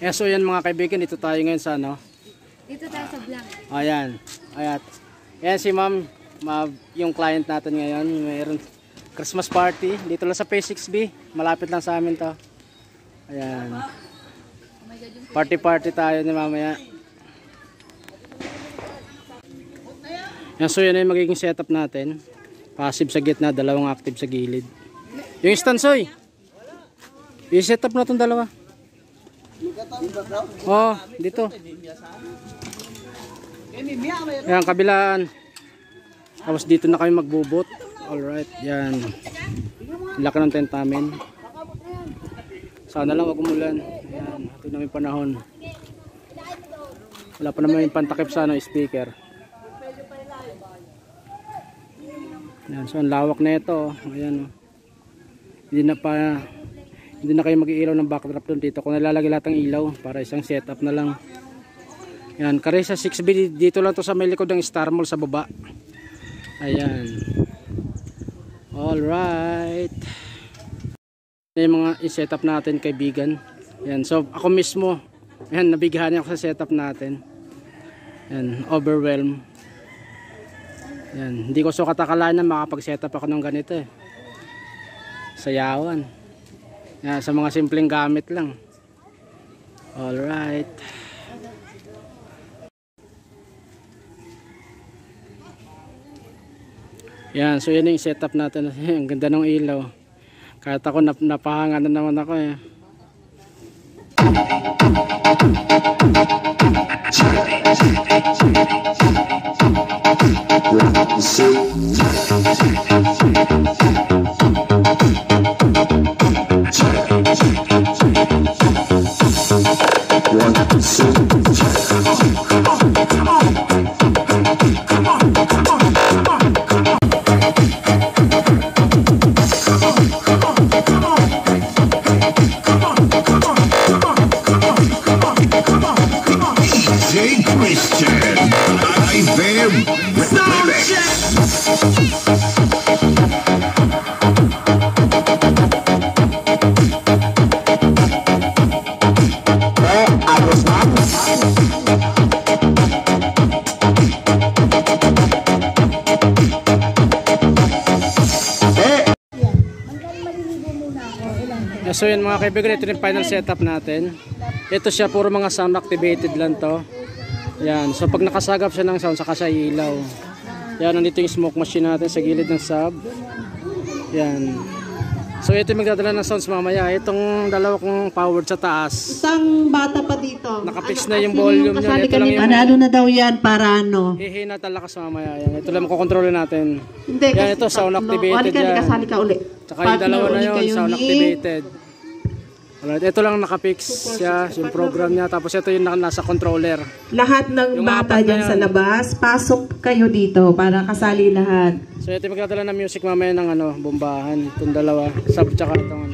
So yan mga kaibigan, dito tayo ngayon sa ano? Dito tayo sa vlog. Ayan. Ayan si ma'am, yung client natin ngayon. Mayroon Christmas party. Dito lang sa Phase 6B. Malapit lang sa amin to. Ayan. Party tayo ni mamaya. Yan, so yan yung magiging setup natin. Passive sa gitna, dalawang active sa gilid. Yung stansoy. I-setup na itong dalawa. Oh, dito. Yan, kabilaan. Tapos dito na kami magbubot. Alright, yan. Laki ng tent namin. Sana lang wag umulan. Yan, ito na may panahon. Wala pa naman yung pantakip sa speaker. Yan, so ang lawak na ito. Ayan, oh. Hindi na kayo mag-iilaw ng backdrop doon dito. Kung nalalagay lahat ng ilaw para isang setup na lang. Yan, Carissa 6B dito lang to sa may likod ng Star Mall sa baba. Ayan. Alright. Yung mga i-setup natin kaibigan. Yan, so ako mismo, yan, nabigahan ako sa setup natin. Yan, overwhelmed. Yan, hindi ko so katakalain na makapag-setup ako ng ganito eh. Sayawan. Yan, sa mga simpleng gamit lang. Alright. Yan, so yun yung setup natin. Ang ganda ng ilaw. Kahit ako napahanga na naman ako eh. So yun mga kaibigan, ito yung final setup natin. Ito siya, puro mga sound activated lang to. Yan, so pag nakasagap siya ng sound, saka siya ilaw. Yan, nandito yung smoke machine natin sa gilid ng sub. Yan. So ito yung magdadala ng sounds mamaya. Itong dalawa kong powered sa taas. Isang bata pa dito. Nakapix na yung volume niya. Ito lang yung... Ano na daw yan para ano? Hihina talakas mamaya. Yan. Ito lang makokontrol natin. Hindi, yan, ito sound activated yan. Kasali ka uli. Tsaka yung dalawa na yun, sound activated. Alright, ito lang nakapix siya, yung program niya. Tapos ito yung nasa controller. Lahat ng yung bata dyan sa labas, pasok kayo dito para kasali lahat. So ito yung magdadala ng music mamaya ng bombahan. Itong dalawa, sub tsaka itong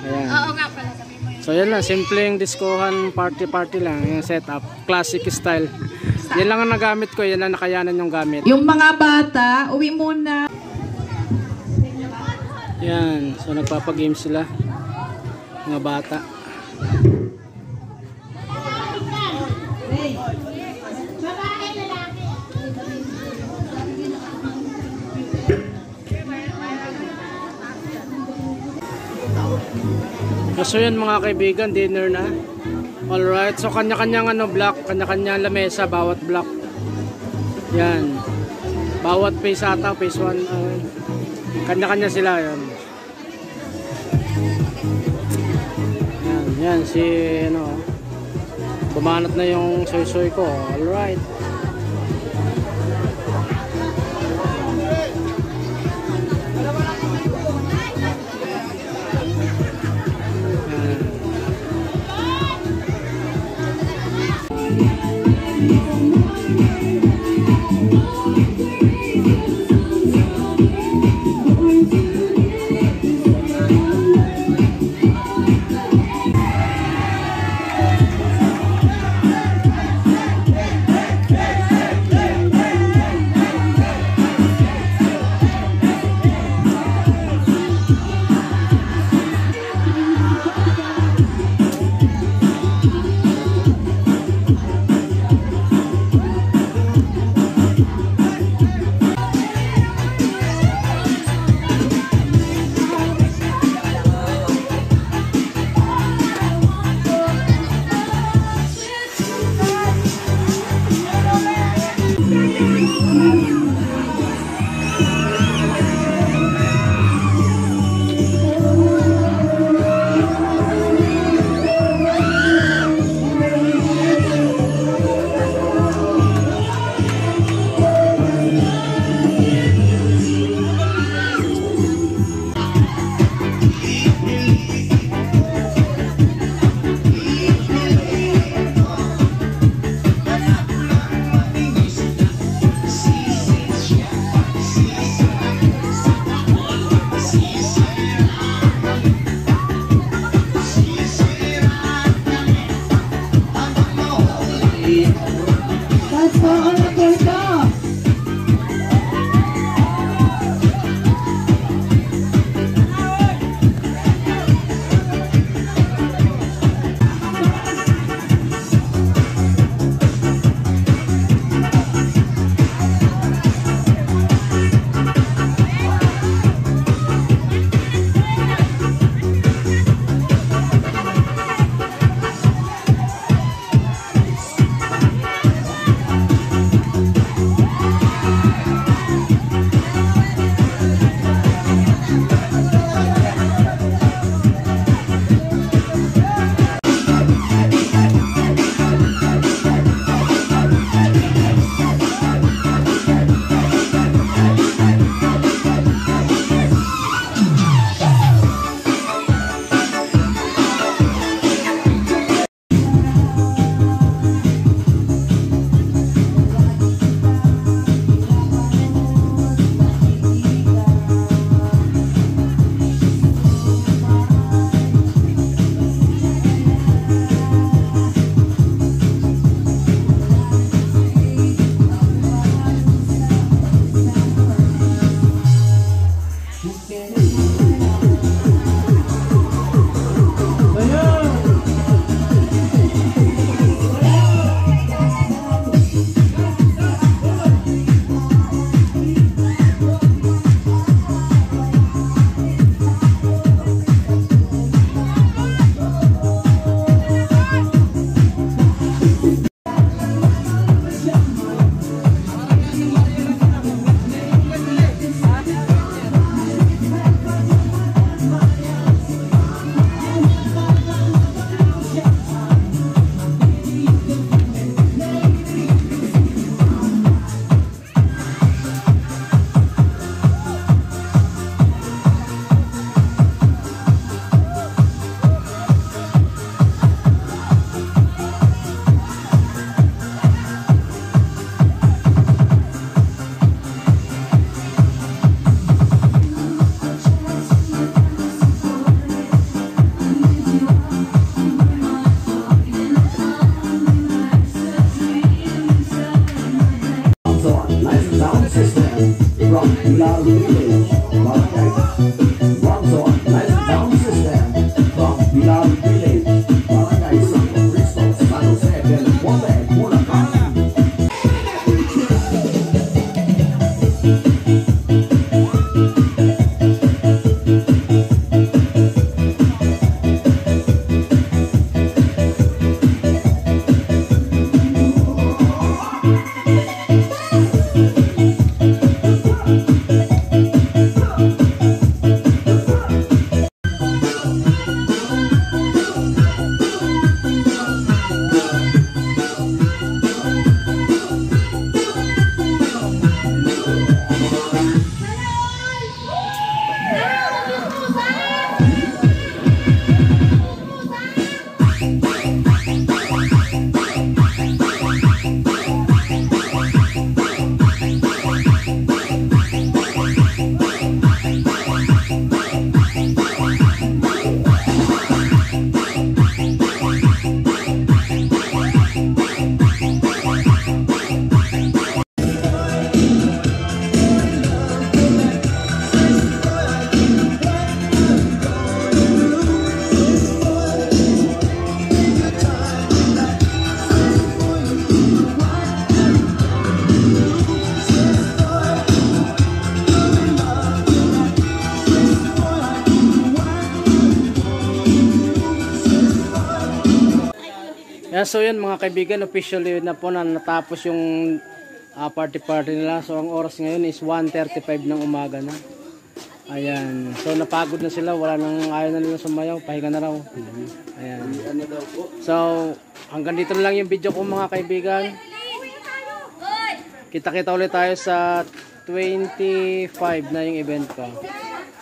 Ayan. Oo nga pala, sabi mo yun. So yan lang, simpleng diskohan party lang, yung setup. Classic style. Yan lang ang nagamit ko, yan lang nakayanan yung gamit. Yung mga bata, uwi muna. Yan, so nagpapagame sila. Mga bata. So yun mga kaibigan, dinner na. Alright, so kanya-kanyang block, kanya-kanyang lamesa, bawat block. Yan. Bawat phase ata, phase 1. Kanya-kanya sila yan. Yan si bumanat na yung soy ko. Alright. Yeah, so yun mga kaibigan, officially na po na natapos yung party nila. So ang oras ngayon is 1:35 ng umaga na. Ayan. So napagod na sila, wala nang ayaw na nila sumayaw, pahinga na raw. Ayan. So hanggang dito na lang yung video ko mga kaibigan. Kita-kita ulit tayo sa 25 na yung event ko.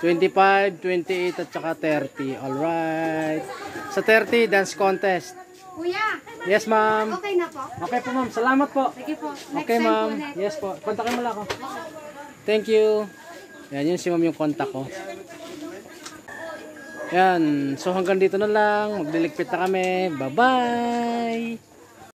25, 28 at saka 30. Alright. Sa 30, dance contest. Kuya, Yes, ma'am. okay na po? Okay po, ma'am. Salamat po. Sige po. Next Okay, time ma'am. po ulit. Yes po. Kontakin mo lang ako. Thank you. Yan, yun si ma'am yung kontak ko. Yan. So hanggang dito na lang. Magliligpit na kami. Bye-bye.